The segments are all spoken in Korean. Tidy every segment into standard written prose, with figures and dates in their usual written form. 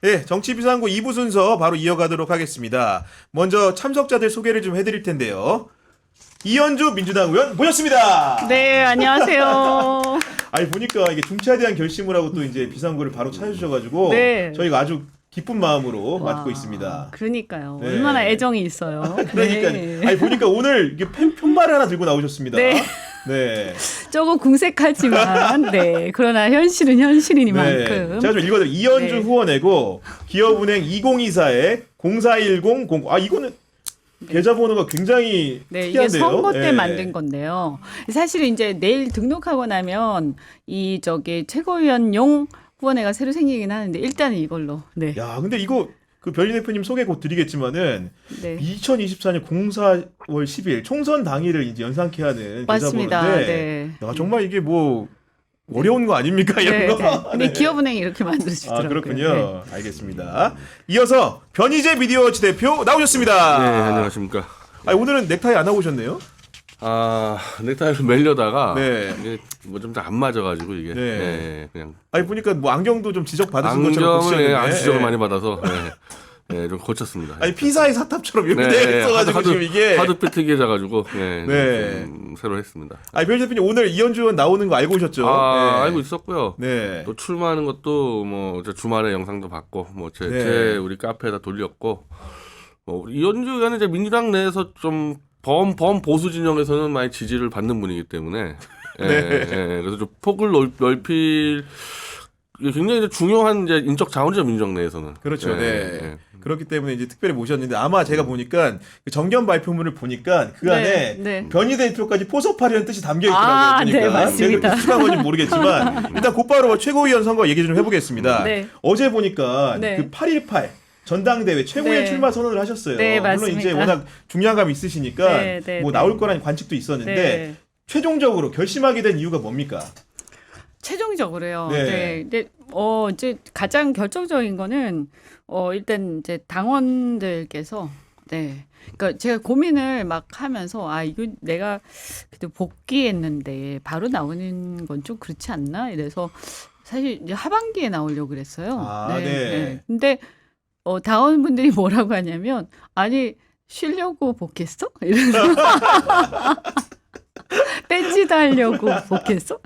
네, 정치비상구 2부 순서 바로 이어가도록 하겠습니다. 먼저 참석자들 소개를 좀 해드릴 텐데요. 이현주 민주당 의원 모셨습니다. 네, 안녕하세요. 아니 보니까 이게 중차에 대한 결심을 하고 또 이제 비상구를 바로 찾아주셔가지고 네. 저희가 아주 기쁜 마음으로 와, 맡고 있습니다. 그러니까요. 네. 얼마나 애정이 있어요. 그러니까 네. 아니 보니까 오늘 이게 편말을 하나 들고 나오셨습니다. 네. 네. 조금 궁색하지만, 네. 그러나 현실은 현실이니만큼. 제가 좀 읽어드릴게요. 이현주 네. 후원회고 기업은행 2024에 0410 이거는 계좌번호가 굉장히 네, 이게 특이한데요. 선거 때 네. 만든 건데요. 사실 이제 내일 등록하고 나면 최고위원용 후원회가 새로 생기긴 하는데 일단은 이걸로. 네. 야, 근데 이거 그 변희 대표님 소개 곧 드리겠지만은 네. 2024년 04월 10일 총선 당일을 이제 연상케 하는 맞습니다. 계좌번호인데 네. 야, 정말 이게 뭐 어려운 거 아닙니까? 이런 네, 거. 네. 근데 네. 기업은행이 이렇게 만들어주더라고요. 아, 그렇군요. 알겠습니다. 이어서 변희재 미디어워치 대표 나오셨습니다. 네, 안녕하십니까. 아니, 오늘은 넥타이 안 하고 오셨네요? 아, 넥타이를 매려다가 네. 이게 뭐 좀 안 맞아가지고 이게 네. 네, 그냥 아니 보니까 뭐 안경도 좀 지적 받으신 것처럼 안경을 고치셨는데. 아주 지적을 예. 많이 받아서 좀 고쳤습니다. 아니 피사의 사탑처럼 이렇게 돼 있어가지고 지금 이게. 하드 패트기에 자가지고 네. 좀 새로 했습니다. 아니 변희 대표님 오늘 이현주 의원 나오는 거 알고 오셨죠? 네. 알고 있었고요. 네. 또 출마하는 것도 뭐 저 주말에 영상도 봤고 뭐 제 네. 우리 카페에다 돌렸고 이현주 의원은 이제 민주당 내에서 좀 범 보수 진영에서는 많이 지지를 받는 분이기 때문에 그래서 좀 폭을 넓힐 이게 굉장히 이제 중요한 이제 인적 자원이죠 민주당 내에서는. 그렇죠. 네. 그렇기 때문에 이제 특별히 모셨는데 아마 제가 보니까 그 정견 발표문을 보니까 그 안에 네. 변희 대표까지 포섭하려는 뜻이 담겨 있더라고요. 아, 보니까. 네, 맞습니다. 추가한 건지 모르겠지만 일단 곧바로 최고위원 선거 얘기 좀 해보겠습니다. 네. 어제 보니까 네. 그 8.18 전당대회 최고위원 네. 출마 선언을 하셨어요. 네, 물론 맞습니다. 이제 워낙 중량감이 있으시니까 네, 네, 뭐 네. 나올 거라는 관측도 있었는데 네. 최종적으로 결심하게 된 이유가 뭡니까? 최종적으로요. 네. 네. 근데 이제 가장 결정적인 거는 일단 이제 당원들께서 그러니까 제가 고민을 막 하면서 이거 내가 그때 복귀했는데 바로 나오는 건 좀 그렇지 않나? 이래서 사실 이제 하반기에 나오려고 그랬어요. 아, 네. 근데 당원분들이 뭐라고 하냐면 아니 쉬려고 복귀했어? 이러면서 뺀지 달려고 복귀했어?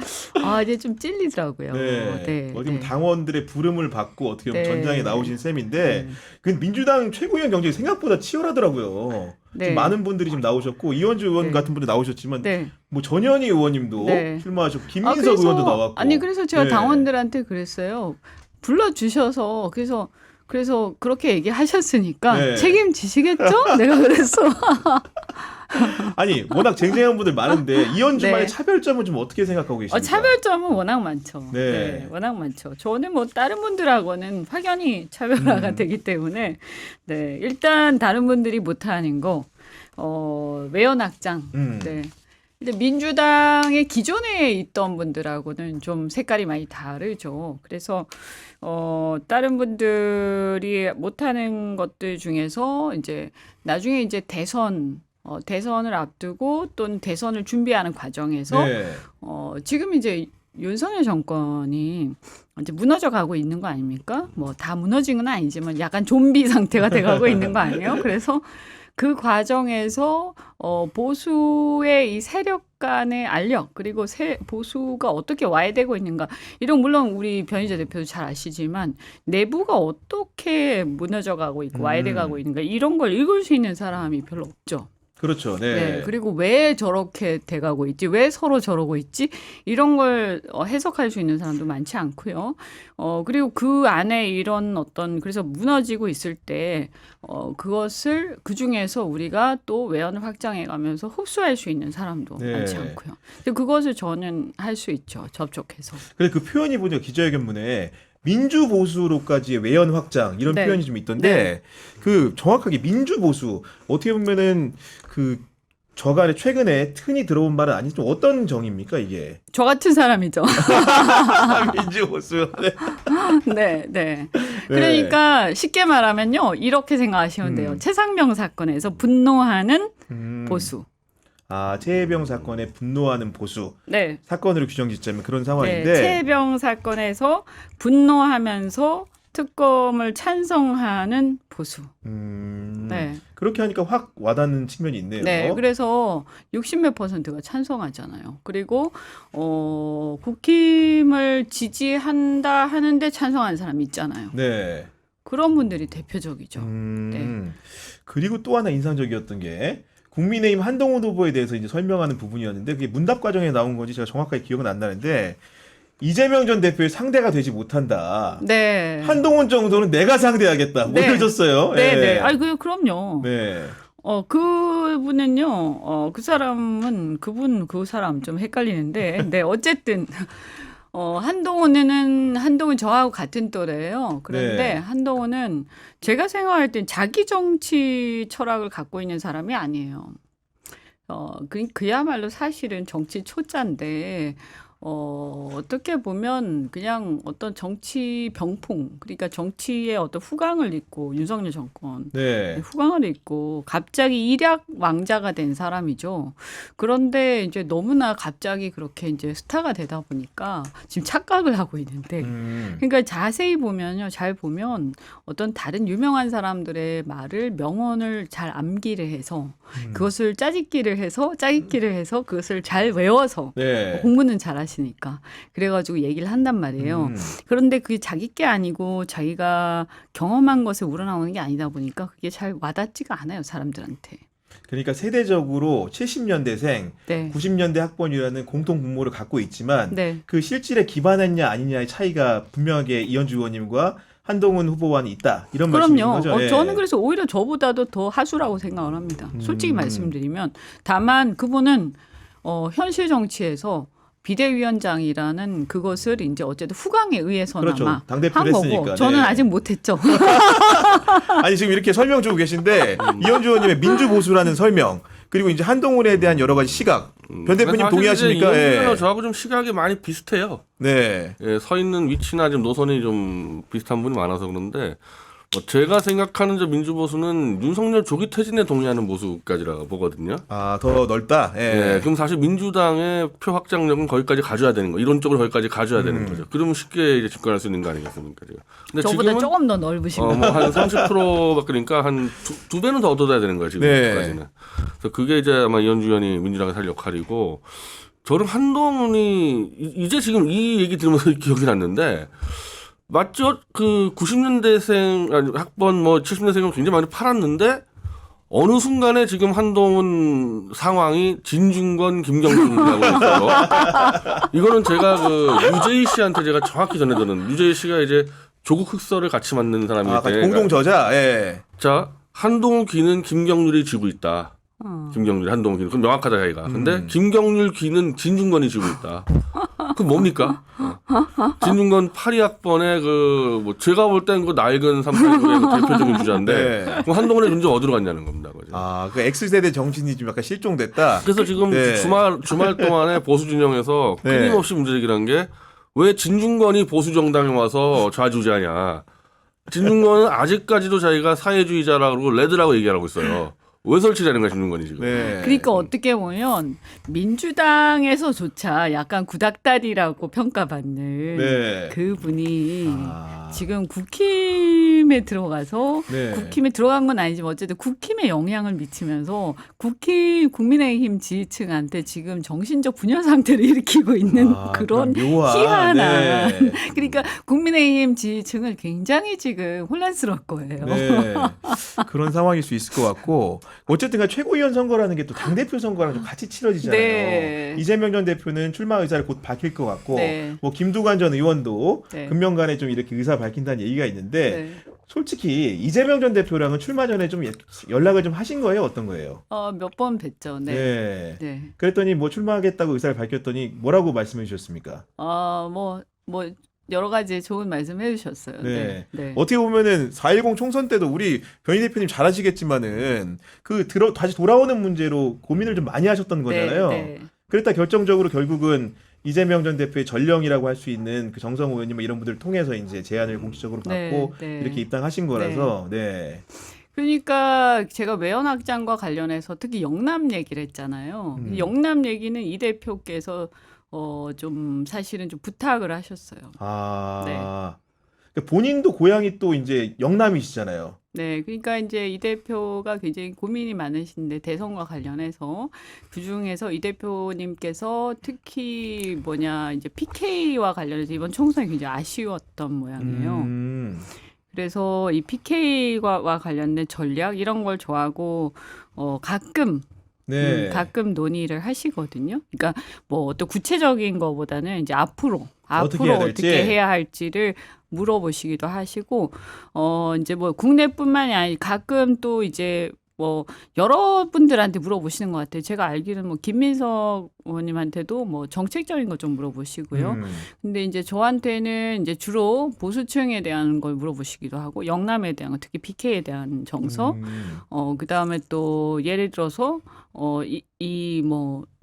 이제 좀 찔리더라고요. 어떻게 보면 당원들의 부름을 받고 어떻게 보면 전장에 나오신 셈인데 그 민주당 최고위원 경쟁이 생각보다 치열하더라고요. 지금 많은 분들이 지금 나오셨고 이현주 의원 같은 분들 나오셨지만 뭐 전현희 의원님도 출마하셨고 김민석 의원도 나왔고. 아니 그래서 제가 당원들한테 그랬어요. 불러주셔서 그래서 그렇게 얘기하셨으니까 책임지시겠죠? 내가 그랬어. 아니 워낙 쟁쟁한 분들 많은데 이현주만의 차별점은 좀 어떻게 생각하고 계십니까? 차별점은 워낙 많죠. 네. 워낙 많죠. 저는 뭐 다른 분들하고는 확연히 차별화가 되기 때문에 일단 다른 분들이 못하는 거 외연 확장. 근데 민주당의 기존에 있던 분들하고는 좀 색깔이 많이 다르죠. 그래서 다른 분들이 못하는 것들 중에서 이제 나중에 이제 대선을 앞두고 또는 대선을 준비하는 과정에서 지금 이제 윤석열 정권이 이제 무너져 가고 있는 거 아닙니까? 뭐 다 무너진 건 아니지만 약간 좀비 상태가 돼 가고 있는 거 아니에요? 그래서 그 과정에서 보수의 이 세력 간의 알력 그리고 보수가 어떻게 와해되고 있는가 이런 물론 우리 변희재 대표도 잘 아시지만 내부가 어떻게 무너져가고 있고 와해돼가고 있는가 이런 걸 읽을 수 있는 사람이 별로 없죠. 그렇죠. 네. 그리고 왜 저렇게 돼가고 있지? 왜 서로 저러고 있지? 이런 걸 해석할 수 있는 사람도 많지 않고요. 그리고 그 안에 이런 그래서 무너지고 있을 때 그것을 그 중에서 우리가 또 외연을 확장해가면서 흡수할 수 있는 사람도 많지 않고요. 근데 그것을 저는 할 수 있죠. 접촉해서. 그래 그 표현이 보니까 기자회견문에 민주보수로까지의 외연 확장 이런 표현이 좀 있던데 그 정확하게 민주보수 어떻게 보면은 그 저간에 최근에 흔히 들어온 말은 아니 좀 어떤 정의입니까 이게? 저 같은 사람이죠. 민주보수. 네. 그러니까 쉽게 말하면요 이렇게 생각하시면 돼요. 최상병 사건에서 분노하는 보수. 최혜병 사건에 분노하는 보수. 사건으로 규정 짓자면 그런 상황인데. 최혜병 사건에서 분노하면서 특검을 찬성하는 보수. 네. 그렇게 하니까 확 와닿는 측면이 있네요. 네, 그래서 60몇 %가 찬성하잖아요. 그리고 국힘을 지지한다 하는데 찬성하는 사람이 있잖아요. 네. 그런 분들이 대표적이죠. 네. 그리고 또 하나 인상적이었던 게 국민의힘 한동훈 후보에 대해서 이제 설명하는 부분이었는데 그게 문답 과정에 나온 건지 제가 정확하게 기억은 안 나는데 이재명 전 대표의 상대가 되지 못한다. 네. 한동훈 정도는 내가 상대하겠다. 뭐 이러셨어요. 네, 네. 아이 그럼요. 네. 그분은요. 그 사람 좀 헷갈리는데. 네, 어쨌든 한동훈은 저하고 같은 또래예요. 그런데 네. 한동훈은 제가 생각할 땐 자기 정치 철학을 갖고 있는 사람이 아니에요. 그야말로 사실은 정치 초짜인데 어떻게 보면 그냥 어떤 정치 병풍, 그러니까 정치의 어떤 후광을 입고 윤석열 정권 네. 후광을 입고 갑자기 일약 왕자가 된 사람이죠. 그런데 이제 너무나 갑자기 그렇게 이제 스타가 되다 보니까 지금 착각을 하고 있는데, 그러니까 자세히 보면요, 잘 보면 어떤 다른 유명한 사람들의 말을 명언을 잘 암기를 해서 그것을 짜깁기를 해서 그것을 잘 외워서 네. 공부는 잘하시니까 그래가지고 얘기를 한단 말이에요. 그런데 그게 자기 게 아니고 자기가 경험한 것에 우러나오는 게 아니다 보니까 그게 잘 와닿지가 않아요, 사람들한테. 그러니까 세대적으로 70년대생, 네. 90년대 학번이라는 공통 분모를 갖고 있지만 네. 그 실질에 기반했냐 아니냐의 차이가 분명하게 이현주 의원님과 한동훈 후보와는 있다. 이런 말씀인 거죠. 그럼요. 저는 그래서 오히려 저보다도 더 하수라고 생각을 합니다. 솔직히 말씀드리면. 다만 그분은 현실 정치에서 비대위원장이라는 그것을 이제 어쨌든 후광에 의해서나마 그렇죠. 당대표를 한 했으니까. 거고 저는 네. 아직 못했죠. 아니 지금 이렇게 설명 주고 계신데 이현주 의원님의 민주보수라는 설명 그리고 이제 한동훈에 대한 여러 가지 시각 변 대표님 동의하십니까? 이현주는 저하고 좀 시각이 많이 비슷해요. 네. 예, 서 있는 위치나 좀 노선이 좀 비슷한 분이 많아서 그런데 제가 생각하는 저 민주보수는 윤석열 조기 퇴진에 동의하는 보수까지라고 보거든요. 아, 더 넓다. 예. 예, 그럼 사실 민주당의 표 확장력은 거기까지 가져야 되는 거, 이론적으로 거기까지 가져야 되는 거죠. 그러면 쉽게 이제 집권할 수 있는 거 아니겠습니까? 지금. 근데 저보다 지금은 조금 더 넓으신 거. 뭐한 30% 그러니까 한 두 배는 더 얻어야 되는 거예요, 지금까지는. 네. 그래서 그게 이제 아마 이현주 의원이 민주당에 살 역할이고, 저는 한동훈이 이제 지금 이 얘기 들으면서 기억이 났는데, 맞죠? 그 90년대생 아니 학번 뭐 70년생은 굉장히 많이 팔았는데 어느 순간에 지금 한동훈 상황이 진중권 김경준이라고 있어요. 이거는 제가 그 유재희 씨한테 제가 정확히 전해드는 유재희 씨가 이제 조국 흑서를 같이 만든 사람인데 공동 저자. 예. 자 한동훈 귀는 김경률이 쥐고 있다. 김경률, 한동훈 귀는 그건 명확하다 자기가. 근데 김경률 귀는 진중권이 쥐고 있다. 그럼 뭡니까? 진중권 82학번에 뭐 제가 볼 땐 그 낡은 389의 그 대표적인 주자인데 네. 그럼 한동훈의 존재 어디로 갔냐는 겁니다. 그죠? 그 X세대 정신이 좀 약간 실종됐다. 그래서 지금 네. 주말 동안에 보수 진영에서 네. 끊임없이 문제제기한 게 왜 진중권이 보수 정당에 와서 좌지우지하냐. 진중권은 아직까지도 자기가 사회주의자라고 그러고 레드라고 얘기하고 있어요. 왜 설치되는 거야 진중권이 지금. 네. 그러니까 어떻게 보면 민주당에서조차 약간 구닥다리라고 평가받는 네. 그분이 지금 국힘에 들어가서 네. 국힘에 들어간 건 아니지만 어쨌든 국힘에 영향을 미치면서 국민의힘 지지층한테 지금 정신적 분열 상태를 일으키고 있는 그런 희한한 네. 그러니까 국민의힘 지지층을 굉장히 지금 혼란스러울 거예요. 네. 그런 상황일 수 있을 것 같고 어쨌든 최고위원 선거라는 게 또 당대표 선거랑 좀 같이 치러지잖아요. 네. 이재명 전 대표는 출마 의사를 곧 밝힐 것 같고 네. 뭐 김두관 전 의원도 네. 금년간에 좀 이렇게 의사 밝힌다는 얘기가 있는데 네. 솔직히 이재명 전 대표랑은 출마 전에 좀 연락을 좀 하신 거예요? 어떤 거예요? 몇 번 뵀죠. 네. 네. 네. 그랬더니 뭐 출마하겠다고 의사를 밝혔더니 뭐라고 말씀해 주셨습니까? 뭐 여러 가지 좋은 말씀 해주셨어요. 네. 네. 네. 어떻게 보면은 4.10 총선 때도 우리 변희 대표님 잘 아시겠지만은 다시 돌아오는 문제로 고민을 좀 많이 하셨던 거잖아요. 네. 그랬다 결정적으로 결국은 이재명 전 대표의 전령이라고 할 수 있는 그 정성호 의원님 뭐 이런 분들을 통해서 이제 제안을 공식적으로 받고 이렇게 입당하신 거라서 네. 그러니까 제가 외연 확장과 관련해서 특히 영남 얘기를 했잖아요. 영남 얘기는 이 대표께서 좀 사실은 좀 부탁을 하셨어요. 네. 그러니까 본인도 고향이 또 이제 영남이시잖아요. 네, 그러니까 이제 이 대표가 굉장히 고민이 많으신데 대선과 관련해서 그 중에서 이 대표님께서 특히 이제 PK와 관련해서 이번 총선이 굉장히 아쉬웠던 모양이에요. 그래서 이 PK와 관련된 전략 이런 걸 좋아하고 가끔 가끔 논의를 하시거든요. 그러니까 뭐 어떤 구체적인 거보다는 이제 앞으로 어떻게 해야 할지를 물어보시기도 하시고 이제 뭐 국내뿐만이 아니라 가끔 또 이제 뭐 여러분들한테 물어보시는 것 같아요. 제가 알기로는 뭐 김민석 의원님한테도 뭐 정책적인 거 좀 물어보시고요. 근데 이제 저한테는 이제 주로 보수층에 대한 걸 물어보시기도 하고 영남에 대한 거, 특히 PK에 대한 정서, 그다음에 또 예를 들어서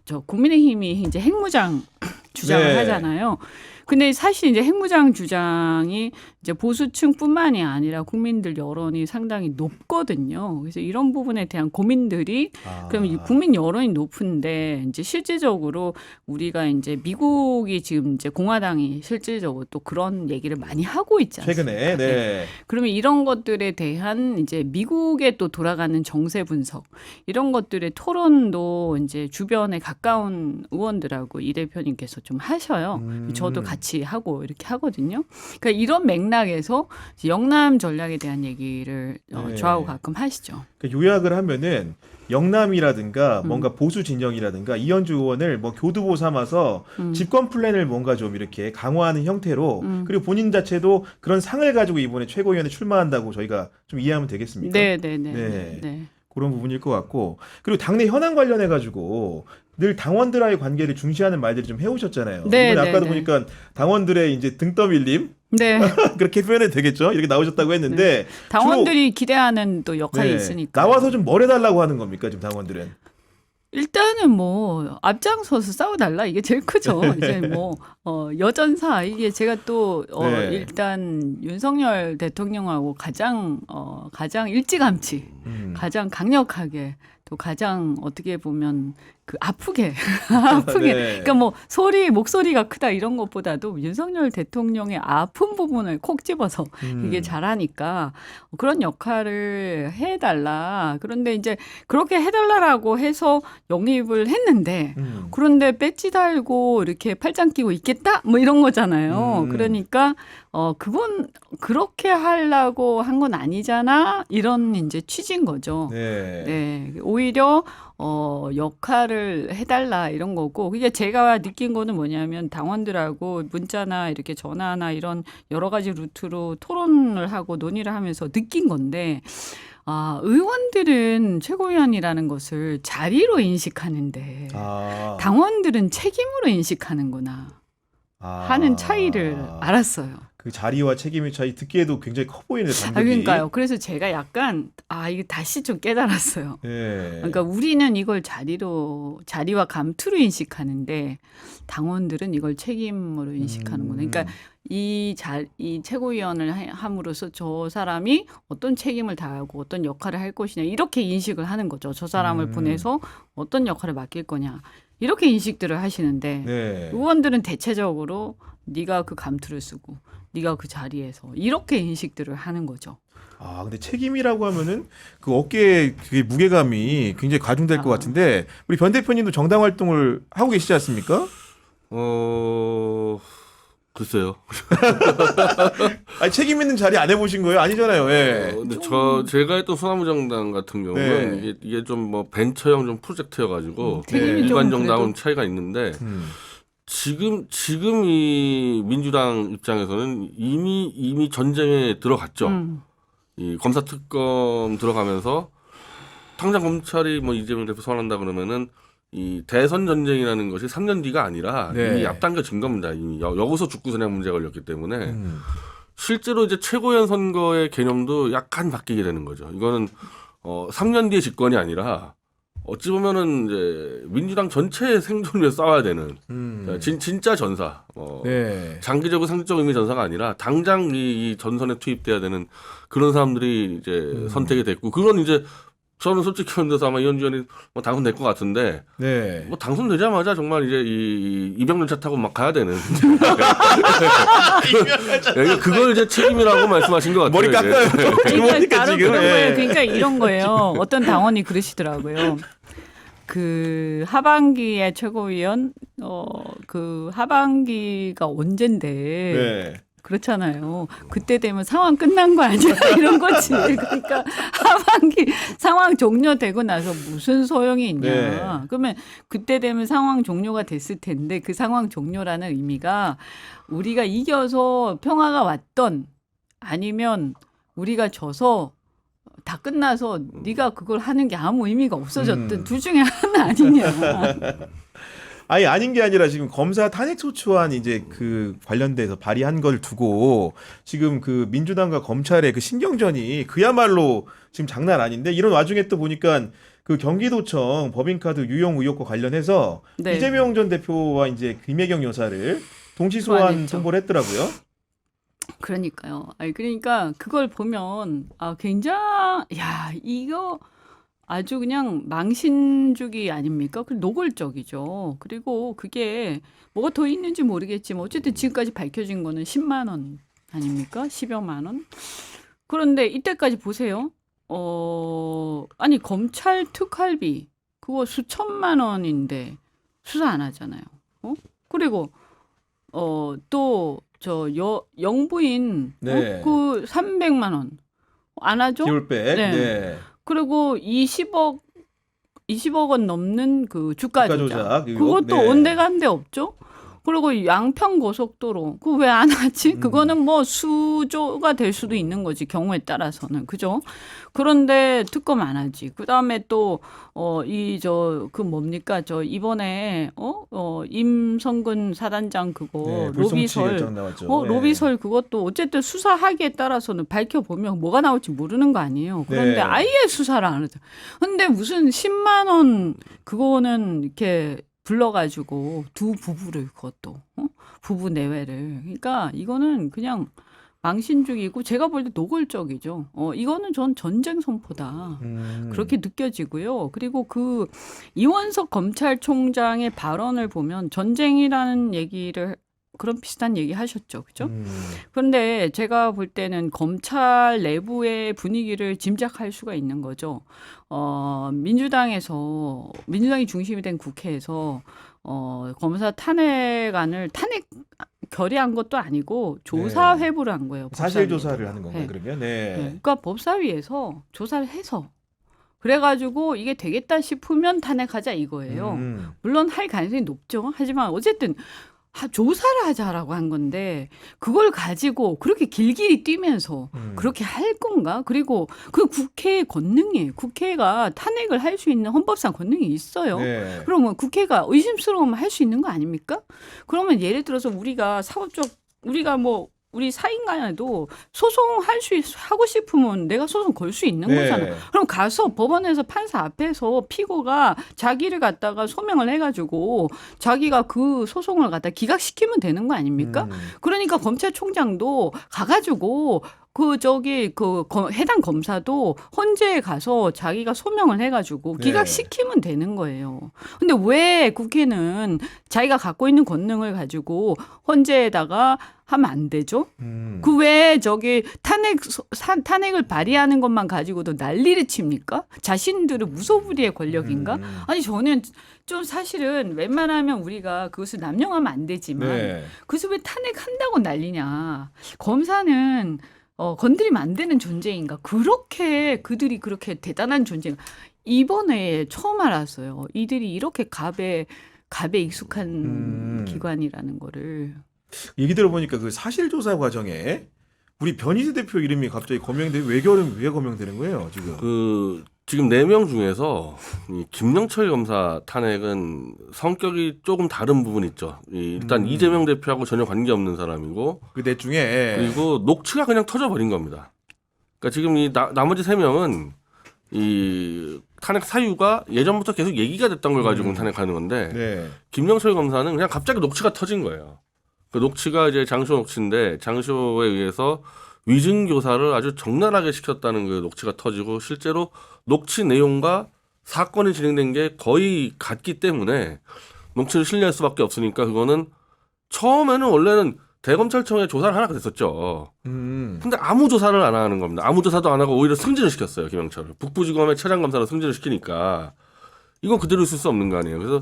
저 국민의힘이 이제 핵무장 주장을 하잖아요. 근데 사실 이제 핵무장 주장이 이제 보수층뿐만이 아니라 국민들 여론이 상당히 높거든요. 그래서 이런 부분에 대한 고민들이 그럼 이 국민 여론이 높은데 이제 실질적으로 우리가 이제 미국이 지금 이제 공화당이 실질적으로 또 그런 얘기를 많이 하고 있지 않습니까? 최근에. 네. 그러면 이런 것들에 대한 이제 미국에 또 돌아가는 정세 분석 이런 것들의 토론도 이제 주변에 가까운 의원들하고 이 대표님께서 좀 하셔요. 저도 같이 하고 이렇게 하거든요. 그러니까 이런 맥락에서 영남 전략에 대한 얘기를 저하고 가끔 하시죠. 그러니까 요약을 하면은 영남이라든가 뭔가 보수 진영이라든가 이현주 의원을 뭐 교두보 삼아서 집권 플랜을 뭔가 좀 이렇게 강화하는 형태로 그리고 본인 자체도 그런 상을 가지고 이번에 최고위원에 출마한다고 저희가 좀 이해하면 되겠습니까? 네. 그런 부분일 것 같고 그리고 당내 현안 관련해 가지고 늘 당원들과의 관계를 중시하는 말들을 좀 해오셨잖아요. 이번에 아까도 보니까 당원들의 이제 등 떠밀림 그렇게 표현해도 되겠죠. 이렇게 나오셨다고 했는데 당원들이 기대하는 또 역할이 있으니까 나와서 좀 뭘 해달라고 하는 겁니까 지금 당원들은? 일단은 뭐 앞장서서 싸워달라 이게 제일 크죠. 이제 뭐 여전사 이게 제가 또 일단 윤석열 대통령하고 가장 일찌감치 가장 강력하게 또 가장 어떻게 보면 그 아프게 그러니까 뭐 목소리가 크다 이런 것보다도 윤석열 대통령의 아픈 부분을 콕 집어서 이게 잘하니까 그런 역할을 해달라. 그런데 이제 그렇게 해달라라고 해서 영입을 했는데 그런데 배지 달고 이렇게 팔짱 끼고 있겠다 뭐 이런 거잖아요. 그러니까 그건 그렇게 하려고 한 건 아니잖아 이런 이제 취지인 거죠. 네. 오히려 역할을 해달라 이런 거고 그게 제가 느낀 거는 뭐냐면 당원들하고 문자나 이렇게 전화나 이런 여러 가지 루트로 토론을 하고 논의를 하면서 느낀 건데 의원들은 최고위원이라는 것을 자리로 인식하는데 당원들은 책임으로 인식하는구나 하는 차이를 알았어요. 그 자리와 책임의 차이 듣기에도 굉장히 커 보이는 단독이. 그러니까요. 그래서 제가 약간 이게 다시 좀 깨달았어요. 그러니까 우리는 이걸 자리와 감투로 인식하는데 당원들은 이걸 책임으로 인식하는구나. 그러니까 이 최고위원을 함으로써 저 사람이 어떤 책임을 다하고 어떤 역할을 할 것이냐 이렇게 인식을 하는 거죠. 저 사람을 보내서 어떤 역할을 맡길 거냐. 이렇게 인식들을 하시는데 의원들은 대체적으로 네가 그 감투를 쓰고 네가 그 자리에서 이렇게 인식들을 하는 거죠. 근데 책임이라고 하면은 그 어깨에 그게 무게감이 굉장히 가중될 것 같은데 우리 변 대표님도 정당 활동을 하고 계시지 않습니까? 글쎄요. 아니, 책임 있는 자리 안 해보신 거예요? 아니잖아요. 근데 제가 했던 소나무 정당 같은 경우는 이게 좀 뭐 벤처형 좀 프로젝트여가지고 일반 정당은 차이가 있는데 지금 이 민주당 입장에서는 이미 전쟁에 들어갔죠. 이 검사 특검 들어가면서 당장 검찰이 뭐 이재명 대표 선언한다 그러면은 이 대선 전쟁이라는 것이 3년 뒤가 아니라 이미 앞당겨진 겁니다. 이미 여기서 죽고 사냥 문제가 걸렸기 때문에 실제로 이제 최고위원 선거의 개념도 약간 바뀌게 되는 거죠. 이거는 3년 뒤의 집권이 아니라 어찌 보면은 이제 민주당 전체의 생존을 위해 싸워야 되는 진짜 전사, 장기적이고 상징적 의미 전사가 아니라 당장 이 전선에 투입돼야 되는 그런 사람들이 이제 선택이 됐고 그건 이제 저는 솔직히 현대서 아마 이현주 의원이 뭐 당선될 것 같은데 네. 뭐 당선되자마자 정말 이제 이 이병렬차 타고 막 가야 되는 그걸 이제 책임이라고 말씀하신 것 같아요. 머리 깎아요. 그러니까 지금. 그런 거예요. 예. 그러니까 이런 거예요. 어떤 당원이 그러시더라고요. 그 하반기에 최고위원 그 하반기가 언젠데 네. 그렇잖아요. 그때 되면 상황 끝난 거 아니야? 이런 거지. 그러니까 하반기 상황 종료되고 나서 무슨 소용이 있냐. 네. 그러면 그때 되면 상황 종료가 됐을 텐데 그 상황 종료라는 의미가 우리가 이겨서 평화가 왔던 아니면 우리가 져서 다 끝나서 네가 그걸 하는 게 아무 의미가 없어졌든 둘 중에 하나 아니냐. 아니 아닌 게 아니라 지금 검사 탄핵 소추안 이제 그 관련돼서 발의한 걸 두고 지금 그 민주당과 검찰의 그 신경전이 그야말로 지금 장난 아닌데 이런 와중에 또 보니까 그 경기도청 법인카드 유용 의혹과 관련해서 네. 이재명 전 대표와 이제 김혜경 여사를 동시 소환 소환했죠. 선고를 했더라고요. 그러니까요. 아니 그러니까 그걸 보면 굉장히 야 이거 아주 그냥 망신주기 아닙니까? 그 노골적이죠. 그리고 그게 뭐가 더 있는지 모르겠지만 어쨌든 지금까지 밝혀진 거는 10만 원 아닙니까? 10여만 원. 그런데 이때까지 보세요. 아니 검찰 특활비 그거 수천만 원인데 수사 안 하잖아요. 그리고 또 저 영부인 네. 그 300만 원 안 하죠? 기울백. 네. 네. 그리고 20억 원 넘는 그 주가 조작. 의혹. 그것도 네. 온데간데 없죠. 그리고 양평 고속도로 그거 왜 안 하지? 그거는 뭐 수조가 될 수도 있는 거지 경우에 따라서는 그죠? 그런데 특검 안 하지. 그다음에 또 그 뭡니까 저 이번에 임성근 사단장 그거 네, 불송치 로비설 결정 나왔죠. 네. 로비설 그것도 어쨌든 수사하기에 따라서는 밝혀보면 뭐가 나올지 모르는 거 아니에요. 그런데 네. 아예 수사를 안 하죠. 근데 무슨 10만 원 그거는 이렇게 불러가지고 두 부부를 그것도 부부 내외를 그러니까 이거는 그냥 망신주기고 제가 볼 때 노골적이죠. 이거는 전 전쟁 선포다. 그렇게 느껴지고요. 그리고 그 이원석 검찰총장의 발언을 보면 전쟁이라는 얘기를 그런 비슷한 얘기 하셨죠. 그죠? 그런데 제가 볼 때는 검찰 내부의 분위기를 짐작할 수가 있는 거죠. 민주당이 중심이 된 국회에서 검사 탄핵안을 결의한 것도 아니고 조사 네. 회부를 한 거예요. 사실 법사위에서. 조사를 하는 건가요, 네. 그러면? 네. 네. 그러니까 법사위에서 조사를 해서 그래가지고 이게 되겠다 싶으면 탄핵하자 이거예요. 물론 할 가능성이 높죠. 하지만 어쨌든 조사를 하자라고 한 건데 그걸 가지고 그렇게 길길이 뛰면서 그렇게 할 건가? 그리고 그 국회의 권능이에요. 국회가 탄핵을 할 수 있는 헌법상 권능이 있어요. 네. 그러면 국회가 의심스러우면 할 수 있는 거 아닙니까? 그러면 예를 들어서 우리가 우리 사인간에도 하고 싶으면 내가 소송 걸 수 있는 네. 거잖아. 그럼 가서 법원에서 판사 앞에서 피고가 자기를 갖다가 소명을 해가지고 자기가 그 소송을 갖다 기각시키면 되는 거 아닙니까? 그러니까 검찰총장도 가가지고 해당 검사도 헌재에 가서 자기가 소명을 해가지고 기각시키면 되는 거예요. 근데 왜 국회는 자기가 갖고 있는 권능을 가지고 헌재에다가 하면 안 되죠? 그 왜 탄핵을 발의하는 것만 가지고도 난리를 칩니까? 자신들은 무소불위의 권력인가? 아니 저는 좀 사실은 웬만하면 우리가 그것을 남용하면 안 되지만 그것을 왜 탄핵한다고 난리냐? 검사는 건드리면 안 되는 존재인가? 그들이 그렇게 대단한 존재인가? 이번에 처음 알았어요. 이들이 이렇게 갑에 익숙한 기관이라는 거를. 얘기 들어보니까 그 사실조사 과정에 우리 변희재 대표 이름이 갑자기 왜 거명되는 거예요, 지금? 지금 4명 중에서 이 김영철 검사 탄핵은 성격이 조금 다른 부분이 있죠. 일단 이재명 대표하고 전혀 관계없는 사람이고 그 넷 중에 그리고 녹취가 그냥 터져버린 겁니다. 그러니까 지금 이 나머지 3명은 이 탄핵 사유가 예전부터 계속 얘기가 됐던 걸 가지고 탄핵하는 건데 김영철 검사는 그냥 갑자기 녹취가 터진 거예요. 그 녹취가 이제 장쇼 녹취인데 장쇼에 의해서 위증 교사를 아주 적나라하게 시켰다는 그 녹취가 터지고 실제로 녹취 내용과 사건이 진행된 게 거의 같기 때문에 녹취를 신뢰할 수밖에 없으니까 그거는 처음에는 원래는 대검찰청에 조사를 하나 됐었죠. 근데 아무 조사를 안 하는 겁니다. 아무 조사도 안 하고 오히려 승진을 시켰어요. 김영철을. 북부지검의 차장검사로 승진을 시키니까 이건 그대로 있을 수 없는 거 아니에요. 그래서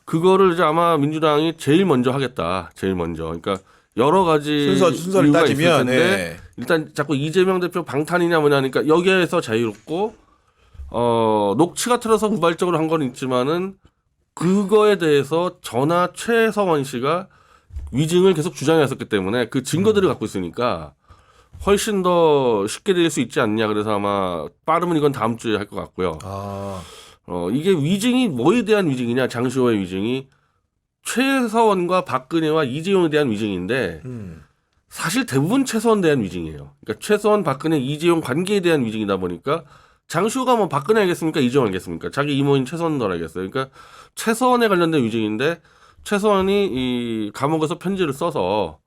그거를 이제 아마 민주당이 제일 먼저 하겠다. 제일 먼저. 그러니까 여러 가지 순서를 이유가 따지면 있을 텐데 일단 자꾸 이재명 대표 방탄이냐 뭐냐 하니까 여기에서 자유롭고 녹취가 틀어서 우발적으로 한 건 있지만은 그거에 대해서 전하 최서원 씨가 위증을 계속 주장했었기 때문에 그 증거들을 갖고 있으니까 훨씬 더 쉽게 될 수 있지 않냐. 그래서 아마 빠르면 이건 다음 주에 할 것 같고요. 이게 위증이 뭐에 대한 위증이냐. 장시호의 위증이 최서원과 박근혜와 이재용에 대한 위증인데 사실 대부분 최서원에 대한 위증이에요. 그러니까 최서원, 박근혜, 이재용 관계에 대한 위증이다 보니까 장시호가 뭐 박근혜 알겠습니까? 이재용 알겠습니까? 자기 이모인 최서원도 알겠어요. 그러니까 최서원에 관련된 위증인데 최서원이 이 감옥에서 편지를 써서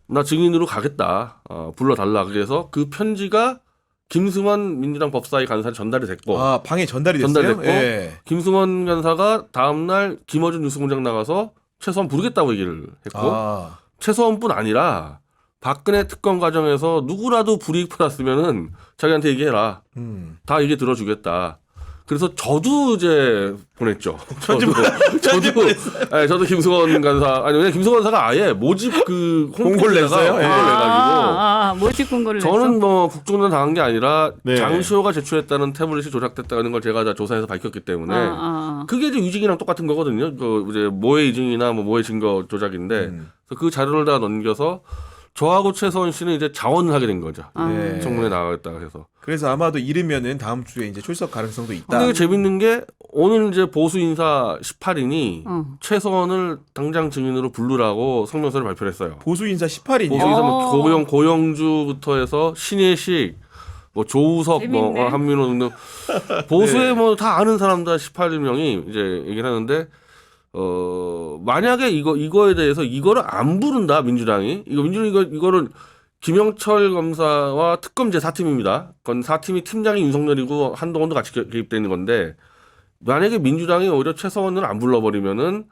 나 증인으로 가겠다. 불러달라. 그래서 그 편지가 김승원 민주당 법사위 간사에 전달이 됐고 방에 전달이 됐어요? 예. 김승원 간사가 다음날 김어준 뉴스공장 나가서 최서원 부르겠다고 얘기를 했고 최서원뿐 아니라 박근혜 특검 과정에서 누구라도 불이익 받았으면은 자기한테 얘기해라. 다 얘기 들어주겠다. 그래서 저도 이제 보냈죠. 저도 김승원 간사 왜냐 김승원 간사가 아예 모집 그 공고를 냈어요. 공고를 내가지고 모집 공고를 저는 뭐 국정농단 당한 게 아니라 네. 장시호가 제출했다는 태블릿이 조작됐다는 걸 제가 다 조사해서 밝혔기 때문에 그게 이제 위증이랑 똑같은 거거든요. 그 이제 모의 위증이나 뭐 모의 증거 조작인데 그래서 그 자료를 다 넘겨서 저하고 최서원 씨는 이제 자원을 하게 된 거죠. 청문회 나가겠다 해서. 그래서 아마도 이르면은 다음 주에 이제 출석 가능성도 있다. 근데 재밌는 게 오늘 이제 보수 인사 18인이 최서원을 당장 증인으로 부르라고 성명서를 발표했어요. 보수 인사 18인이요. 보수 인사 뭐 고영주부터 해서 신혜식, 뭐 조우석, 뭐 한민호 등등 보수에 뭐 다 아는 사람들 18명이 이제 얘기를 하는데. 만약에 이거에 대해서 이거를 안 부른다, 민주당이. 이거는 김영철 검사와 특검제 4팀입니다. 그건 4팀이 팀장이 윤석열이고 한동훈도 같이 개입되어 있는 건데, 만약에 민주당이 오히려 최서원을 안 불러버리면은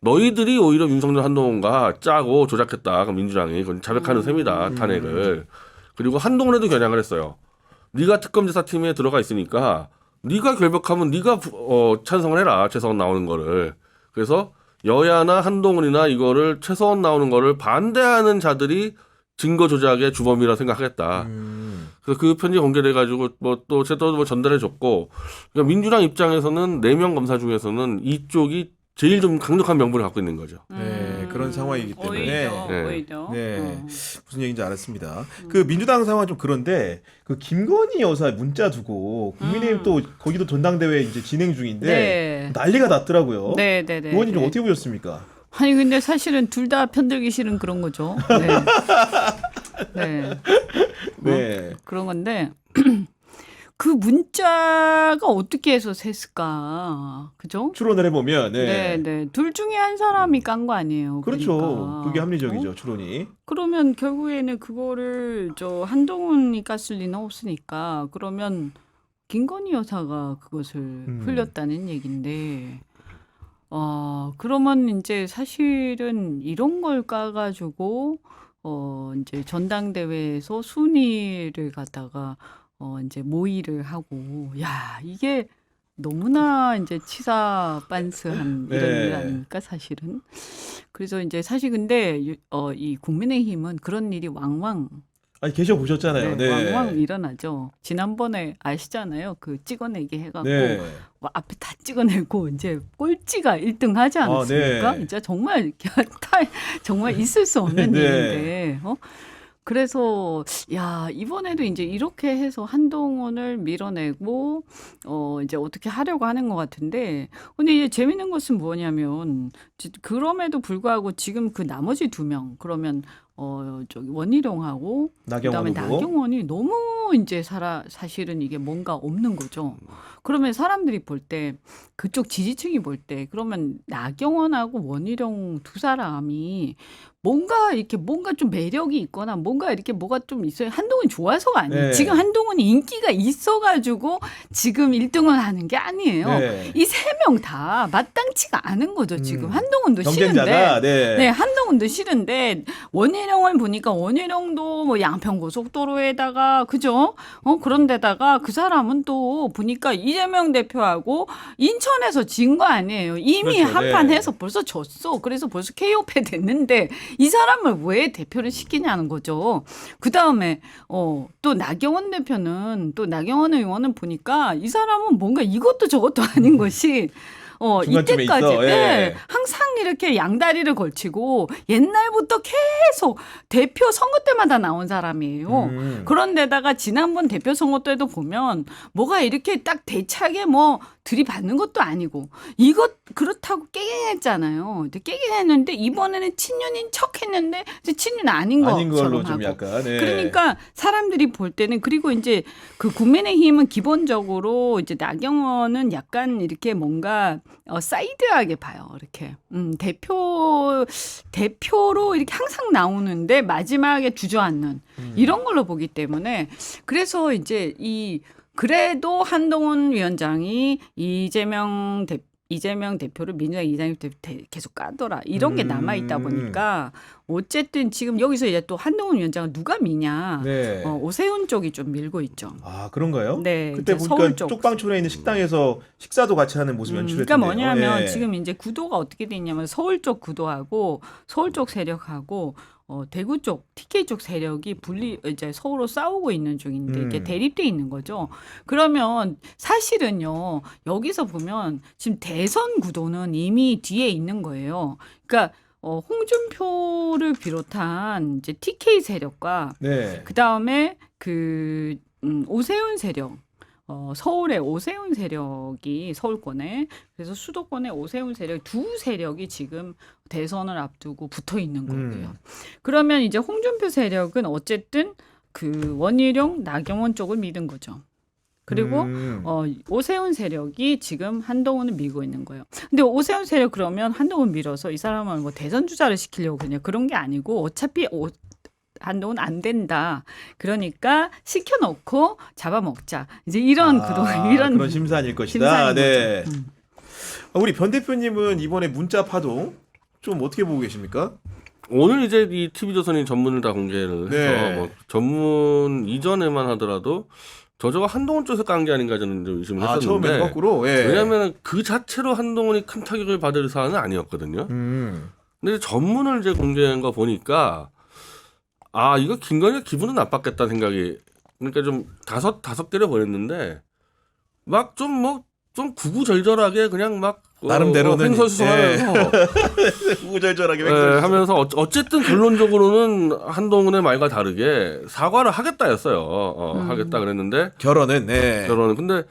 너희들이 오히려 윤석열 한동훈과 짜고 조작했다. 그럼 민주당이. 그건 자백하는 셈이다, 탄핵을. 그리고 한동훈에도 겨냥을 했어요. 네가 특검제 4팀에 들어가 있으니까 네가 결백하면 네가 찬성을 해라. 최서원 나오는 거를. 그래서 여야나 한동훈이나 이거를 최서원 나오는 거를 반대하는 자들이 증거 조작의 주범이라 생각하겠다. 그래서 그 편지 공개돼가지고 또 제도 전달해줬고, 그러니까 민주당 입장에서는 4명 검사 중에서는 이쪽이 제일 좀 강력한 명분을 갖고 있는 거죠. 네, 그런 상황이기 때문에 오히려. 무슨 얘기인지 알았습니다. 그 민주당 상황 좀 그런데 그 김건희 여사 문자 두고 국민의힘 또 거기도 전당대회 이제 진행 중인데 난리가 났더라고요. 의원님 좀 어떻게 보셨습니까? 아니 근데 사실은 둘 다 편들기 싫은 그런 거죠. 그런 건데. 그 문자가 어떻게 해서 샜을까, 그죠? 추론을 해보면, 둘 중에 한 사람이 깐 거 아니에요. 그렇죠. 그러니까. 그게 합리적이죠, 추론이. 그러면 결국에는 그거를 한동훈이 깠을 리는 없으니까 그러면 김건희 여사가 그것을 흘렸다는 얘긴데, 그러면 이제 사실은 이런 걸 까가지고 이제 전당대회에서 순위를 갖다가 이제 모의를 하고, 이게 너무나 이제 치사 빤스한 이런 일 아닙니까, 사실은. 그래서 이제 사실 근데 이 국민의힘은 그런 일이 왕왕 계셔보셨잖아요. 왕왕 일어나죠. 지난번에 아시잖아요. 그 찍어내기 해갖고 앞에 다 찍어내고 이제 꼴찌가 1등 하지 않았습니까? 진짜 정말 정말 있을 수 없는 일인데. 그래서 이번에도 이제 이렇게 해서 한동훈을 밀어내고 이제 어떻게 하려고 하는 것 같은데, 근데 이제 재밌는 것은 뭐냐면 그럼에도 불구하고 지금 그 나머지 2명 그러면 원희룡하고 그다음에 나경원이 너무 이제 사실은 이게 뭔가 없는 거죠. 그러면 사람들이 볼 때, 그쪽 지지층이 볼 때, 그러면 나경원하고 원희룡 두 사람이 뭔가 좀 매력이 있거나 뭔가 이렇게 뭐가 좀 있어요. 한동훈이 좋아서가 아니에요. 네. 지금 한동훈이 인기가 있어가지고 지금 1등을 하는 게 아니에요. 네. 이 3명 다 마땅치가 않은 거죠. 지금 한동훈도 경쟁자가 싫은데, 네, 한동훈도 싫은데 원희룡을 보니까 원희룡도 뭐 양평고속도로에다가 그죠? 그런데다가 그 사람은 또 보니까 이재명 대표하고 인천에서 진 거 아니에요. 이미 그렇죠. 한판 네. 해서 벌써 졌어. 그래서 벌써 KO패 됐는데 이 사람을 왜 대표를 시키냐는 거죠. 그 다음에 또 나경원 대표는 또 나경원 의원은 보니까 이 사람은 뭔가 이것도 저것도 아닌 것이 중간쯤에 이때까지 있어. 예. 항상 이렇게 양다리를 걸치고 옛날부터 계속 대표 선거 때마다 나온 사람이에요. 그런데다가 지난번 대표 선거 때도 보면 뭐가 이렇게 딱 대차게 뭐 들이받는 것도 아니고 이것 그렇다고 깨갱했잖아요. 근데 깨갱했는데 이번에는 친윤인 척했는데 이제 친윤 아닌 걸로 것처럼 좀 하고. 약간. 네. 그러니까 사람들이 볼 때는 그리고 이제 그 국민의힘은 기본적으로 이제 나경원은 약간 이렇게 뭔가 사이드하게 봐요. 이렇게 대표로 이렇게 항상 나오는데 마지막에 주저앉는 이런 걸로 보기 때문에 그래서 이제 그래도 한동훈 위원장이 이재명 대표를 민주당 이재명 대표 계속 까더라. 이런 게 남아있다 보니까 어쨌든 지금 여기서 이제 또 한동훈 위원장은 누가 미냐. 네. 오세훈 쪽이 좀 밀고 있죠. 아, 그런가요? 네. 그때 이제 보니까 서울 쪽. 쪽방촌에 있는 식당에서 식사도 같이 하는 모습 연출했는데. 그러니까 뭐냐면 지금 이제 구도가 어떻게 돼 있냐면 서울 쪽 구도하고 서울 쪽 세력하고 대구 쪽, TK 쪽 세력이 이제 서로 싸우고 있는 중인데 이게 대립돼 있는 거죠. 그러면 사실은요, 여기서 보면 지금 대선 구도는 이미 뒤에 있는 거예요. 그러니까 홍준표를 비롯한 이제 TK 세력과 네. 그 다음에 오세훈 세력. 서울의 오세훈 세력이 서울권에 그래서 수도권의 오세훈 세력 두 세력이 지금 대선을 앞두고 붙어 있는 거고요. 그러면 이제 홍준표 세력은 어쨌든 그 원희룡, 나경원 쪽을 믿은 거죠. 그리고 오세훈 세력이 지금 한동훈을 밀고 있는 거예요. 근데 오세훈 세력 그러면 한동훈 밀어서 이 사람을 뭐 대선 주자를 시키려고 그냥 그런 게 아니고 어차피 한동훈 안 된다. 그러니까 시켜놓고 잡아먹자. 이제 이런 그런 심산일 것이다. 심산인 네. 거죠. 우리 변 대표님은 이번에 문자 파동 좀 어떻게 보고 계십니까? 오늘 이제 이 TV조선이 전문을 다 공개를 해서 네. 뭐 전문 이전에만 하더라도 저가 한동훈 쪽에서 깐 게 아닌가 저는 좀 의심을 했었는데 처음에 거꾸로. 예. 왜냐하면 그 자체로 한동훈이 큰 타격을 받을 사안은 아니었거든요. 근데 전문을 이제 공개한 거 보니까 이거 김건희가 기분은 나빴겠다 생각이. 그러니까 좀 다섯 개를 보냈는데 막 좀 구구절절하게 그냥 막 나름대로는 횡설수설하면서 구구절절하게 하면서 어쨌든 결론적으로는 한동훈의 말과 다르게 사과를 하겠다였어요. 하겠다 그랬는데 결혼은 근데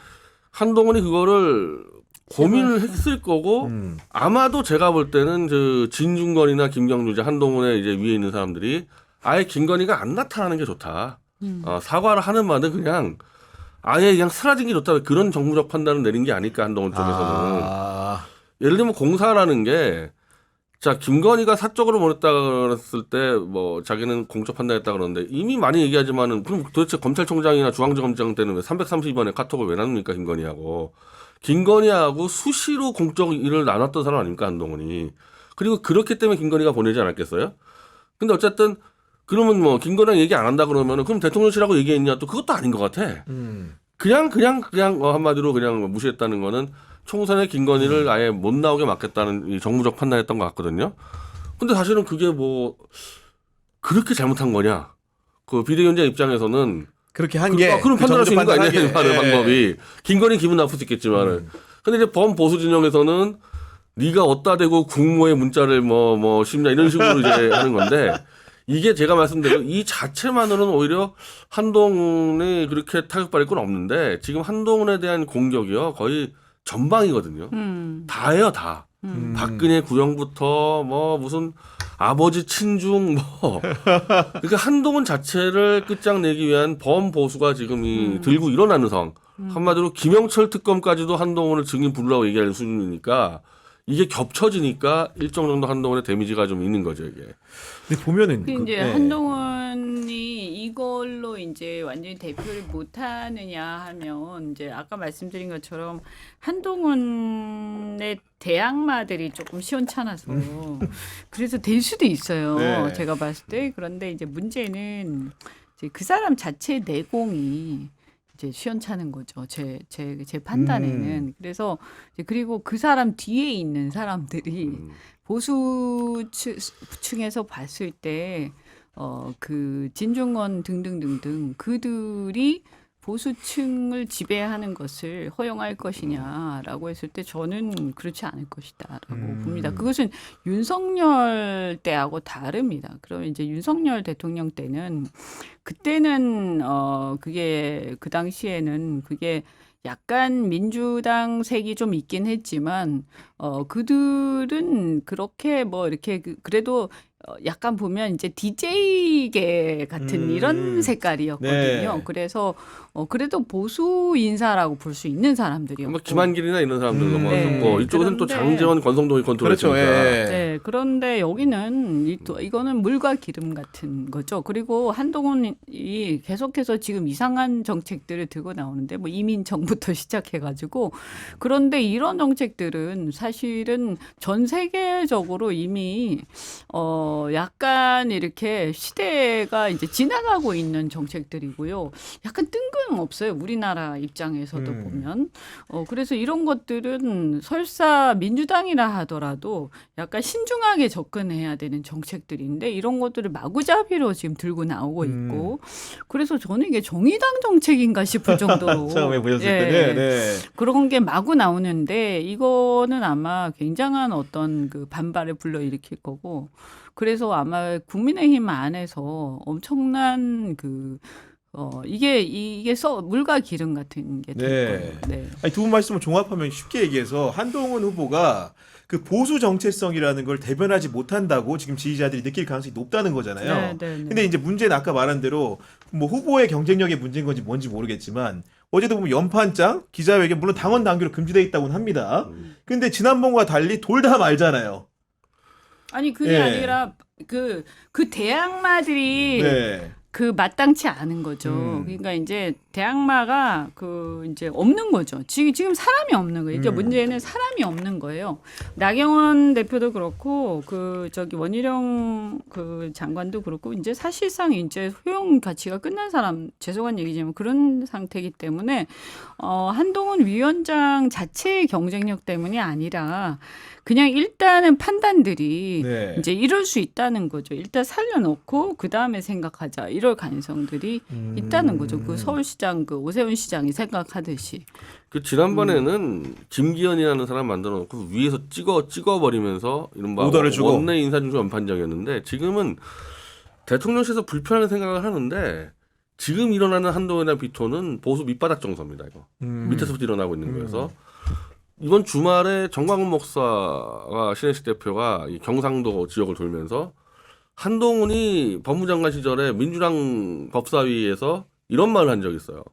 한동훈이 그거를 고민을 했을 거고 아마도 제가 볼 때는 진중권이나 김경주 한동훈의 이제 위에 있는 사람들이 아예 김건희가 안 나타나는 게 좋다. 사과를 하는 말은 그냥 아예 그냥 사라진 게 좋다. 그런 정무적 판단을 내린 게 아닐까 한동훈 쪽에서는. 예를 들면 공사라는 게 김건희가 사적으로 보냈다 그랬을 때 뭐 자기는 공적 판단했다 그러는데 이미 많이 얘기하지만은 그럼 도대체 검찰총장이나 중앙지검장 때는 왜 332번에 카톡을 왜 나눕니까 김건희하고 수시로 공적 일을 나눴던 사람 아닙니까 한동훈이. 그리고 그렇기 때문에 김건희가 보내지 않았겠어요? 근데 어쨌든 그러면 뭐 김건희랑 얘기 안 한다 그러면은 그럼 대통령실하고 얘기했냐 또 그것도 아닌 것 같아. 그냥 한마디로 그냥 무시했다는 거는 총선에 김건희를 아예 못 나오게 막겠다는 이 정무적 판단했던 것 같거든요. 근데 사실은 그게 뭐 그렇게 잘못한 거냐? 그 비대위원장 입장에서는 그렇게 한 게 그럼 판단할 수 있는 거 아니냐? 방법이 방법이 김건희 기분 나쁠 수 있겠지만은. 근데 이제 범보수 진영에서는 네가 어디다 대고 국모의 문자를 뭐 심냐 이런 식으로 이제 하는 건데. 이게 제가 말씀드린 이 자체만으로는 오히려 한동훈이 그렇게 타격받을 건 없는데 지금 한동훈에 대한 공격이요 거의 전방이거든요. 다예요 다. 박근혜 구형부터 뭐 무슨 아버지 친중 뭐 그러니까 한동훈 자체를 끝장내기 위한 범보수가 지금 들고 일어나는 상황. 한마디로 김영철 특검까지도 한동훈을 증인 부르라고 얘기하는 수준이니까 이게 겹쳐지니까 일정 정도 한동훈의 데미지가 좀 있는 거죠, 이게. 근데 보면은 이제 한동훈이 이걸로 이제 완전히 대표를 못 하느냐 하면 이제 아까 말씀드린 것처럼 한동훈의 대항마들이 조금 시원찮아서 그래서 될 수도 있어요. 네. 제가 봤을 때. 그런데 이제 문제는 이제 그 사람 자체 내공이 이제 시원찮은 거죠. 제 판단에는. 그래서 이제 그리고 그 사람 뒤에 있는 사람들이 보수층에서 봤을 때 그 진중권 등등등등 그들이 보수층을 지배하는 것을 허용할 것이냐라고 했을 때 저는 그렇지 않을 것이다라고 봅니다. 그것은 윤석열 때하고 다릅니다. 그러면 이제 윤석열 대통령 때는 그때는 그게 그 당시에는 그게 약간 민주당 색이 좀 있긴 했지만 그들은 그렇게 뭐 이렇게 그래도 약간 보면 이제 DJ계 같은 이런 색깔이었거든요. 네. 그래서 그래도 보수 인사라고 볼 수 있는 사람들이었고. 뭐 김한길이나 이런 사람들 넘어갔었고 네. 이쪽에서는 또 그런데- 장제원, 권성동이 컨트롤했으니까. 그렇죠. 예. 네, 그런데 여기는 이거는 물과 기름 같은 거죠. 그리고 한동훈이 계속해서 지금 이상한 정책들을 들고 나오는데 뭐 이민정부터 시작해가지고 그런데 이런 정책들은 사실은 전 세계적으로 이미 약간 이렇게 시대가 이제 지나가고 있는 정책들이고요. 약간 뜬금없어요. 우리나라 입장에서도 보면. 그래서 이런 것들은 설사 민주당이라 하더라도 약간 신중하게 접근해야 되는 정책들인데 이런 것들을 마구잡이로 지금 들고 나오고 있고 그래서 저는 이게 정의당 정책인가 싶을 정도로 처음에 보셨을 예, 때는 네. 그런 게 마구 나오는데 이거는 아마 굉장한 어떤 그 반발을 불러일으킬 거고 그래서 아마 국민의힘 안에서 엄청난 이게 물과 기름 같은 게 될 네. 거예요. 네. 아니, 두 분 말씀을 종합하면 쉽게 얘기해서 한동훈 후보가 그 보수 정체성이라는 걸 대변하지 못한다고 지금 지지자들이 느낄 가능성이 높다는 거잖아요. 네, 네, 네. 근데 이제 문제는 아까 말한 대로 뭐 후보의 경쟁력의 문제인 건지 뭔지 모르겠지만 어제도 보면 연판장 기자회견 물론 당원 당규로 금지되어 있다고는 합니다. 근데 지난번과 달리 돌 다 말잖아요. 아니 그게 예. 아니라 그 대항마들이 네. 그 마땅치 않은 거죠. 그러니까 이제 대항마가 이제 없는 거죠. 지금 사람이 없는 거예요. 그러니까 문제는 사람이 없는 거예요. 나경원 대표도 그렇고 원희룡 장관도 그렇고 이제 사실상 이제 효용 가치가 끝난 사람 죄송한 얘기지만 그런 상태이기 때문에 한동훈 위원장 자체의 경쟁력 때문이 아니라 그냥 일단은 판단들이 네. 이제 이럴 수 있다는 거죠. 일단 살려놓고 그 다음에 생각하자. 이럴 가능성들이 있다는 거죠. 그 서울시장 오세훈 시장이 생각하듯이. 그 지난번에는 김기현이라는 사람 만들어 놓고 위에서 찍어버리면서 이른바 오더를 주고. 원내 인사 중심 연판장이었는데 지금은 대통령실에서 불편한 생각을 하는데 지금 일어나는 한동훈이나 비토는 보수 밑바닥 정서입니다. 이거 밑에서부터 일어나고 있는 거여서 이번 주말에 정광훈 목사와 신혜식 대표가 이 경상도 지역을 돌면서 한동훈이 법무장관 시절에 민주당 법사위에서 이런 말을 한 적이 있어요.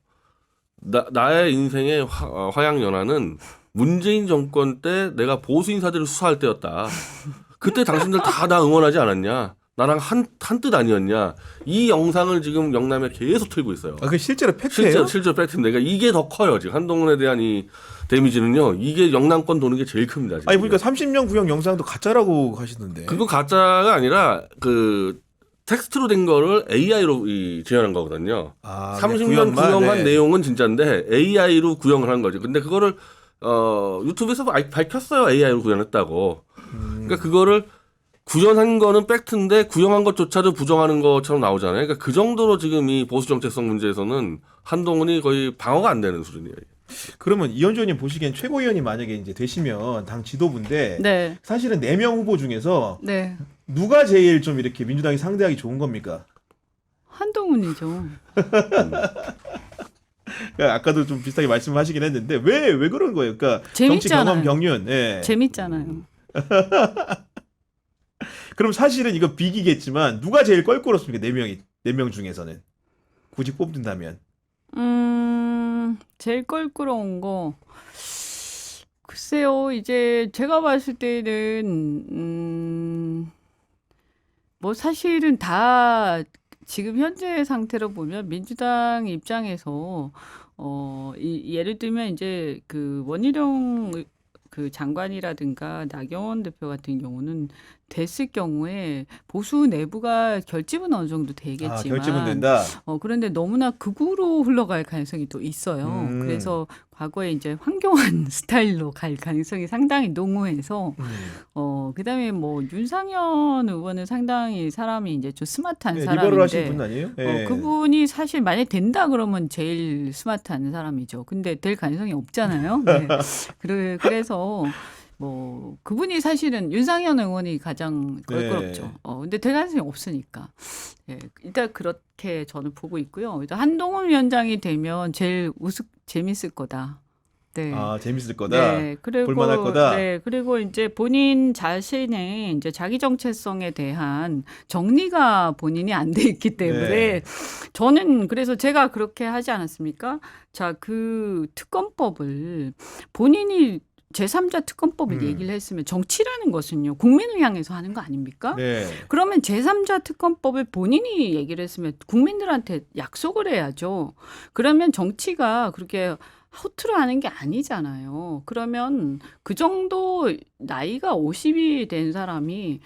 나의 인생의 화양연화는 문재인 정권 때 내가 보수 인사들을 수사할 때였다. 그때 당신들 다 나 응원하지 않았냐? 나랑 한 뜻 아니었냐? 이 영상을 지금 영남에 계속 틀고 있어요. 아, 그 실제로 팩트예요? 실제로 팩트인데 그러니까 이게 더 커요. 지금 한동훈에 대한 이 데미지는요. 이게 영남권 도는 게 제일 큽니다. 지금. 아니 보니까 30년 구형 영상도 가짜라고 하시던데. 그거 가짜가 아니라 텍스트로 된 거를 AI로 재현한 거거든요. 30년 구형한 네. 내용은 진짜인데 AI로 구형을 한 거죠. 근데 그거를 유튜브에서 밝혔어요. AI로 구현했다고. 그러니까 그거를 구현한 거는 팩트인데 구형한 것조차도 부정하는 것처럼 나오잖아요. 그러니까 그 정도로 지금 이 보수 정체성 문제에서는 한동훈이 거의 방어가 안 되는 수준이에요. 그러면 이현주 의원님 보시기엔 최고위원이 만약에 이제 되시면 당 지도부인데 네. 사실은 4명 후보 중에서 네. 누가 제일 좀 이렇게 민주당이 상대하기 좋은 겁니까? 한동훈이죠. 그러니까 아까도 좀 비슷하게 말씀하시긴 했는데 왜 그런 거예요? 그러니까 정치 재밌잖아요. 경험 경륜. 예. 재밌잖아요. 그럼 사실은 이거 비기겠지만 누가 제일 껄끄럽습니까? 4명 중에서는 굳이 뽑는다면. 제일 껄끄러운 거 글쎄요, 이제 제가 봤을 때는 뭐 사실은 다 지금 현재 상태로 보면 민주당 입장에서 예를 들면 이제 그 원희룡 그 장관이라든가 나경원 대표 같은 경우는 됐을 경우에 보수 내부가 결집은 어느 정도 되겠지만 결집은 된다. 그런데 너무나 극우로 흘러갈 가능성이 또 있어요. 그래서 과거에 이제 황교안 스타일로 갈 가능성이 상당히 농후해서 그다음에 뭐 윤상현 의원은 상당히 사람이 이제 좀 스마트한 사람인데 리버럴 하신 분 아니에요? 그분이 사실 만약 된다 그러면 제일 스마트한 사람이죠. 근데 될 가능성이 없잖아요. 네. 그래서 뭐 그분이 사실은 윤상현 의원이 가장 걸끄럽죠. 근데 될 가능성이 없으니까. 예, 일단 그렇게 저는 보고 있고요. 일단 한동훈 위원장이 되면 제일 재밌을 거다. 네. 재밌을 거다. 네, 그리고 볼만할 거다. 네, 그리고 이제 본인 자신의 이제 자기 정체성에 대한 정리가 본인이 안 돼 있기 때문에 저는 그래서 제가 그렇게 하지 않았습니까? 자, 그 특검법을 본인이 제3자 특검법을 얘기를 했으면 정치라는 것은요. 국민을 향해서 하는 거 아닙니까? 네. 그러면 제3자 특검법을 본인이 얘기를 했으면 국민들한테 약속을 해야죠. 그러면 정치가 그렇게 허투루 하는 게 아니잖아요. 그러면 그 정도 나이가 50이 된 사람이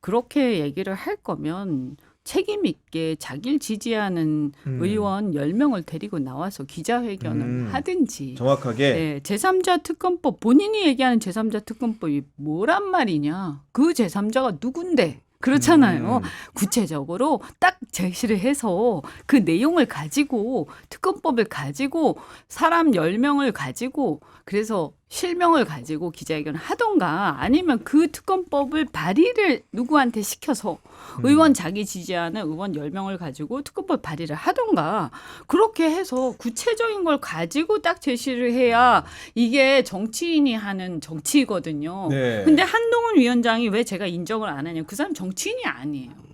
그렇게 얘기를 할 거면 책임 있게 자기를 지지하는 의원 10명을 데리고 나와서 기자회견을 하든지. 정확하게. 네, 제3자 특검법 본인이 얘기하는 제3자 특검법이 뭐란 말이냐. 그 제3자가 누군데. 그렇잖아요. 구체적으로 딱 제시를 해서 그 내용을 가지고 특검법을 가지고 사람 10명을 가지고 그래서 실명을 가지고 기자회견을 하던가 아니면 그 특검법을 발의를 누구한테 시켜서 의원 자기 지지하는 의원 10명을 가지고 특검법 발의를 하던가 그렇게 해서 구체적인 걸 가지고 딱 제시를 해야 이게 정치인이 하는 정치거든요. 네. 근데 한동훈 위원장이 왜 제가 인정을 안 하냐. 그 사람 정치인이 아니에요.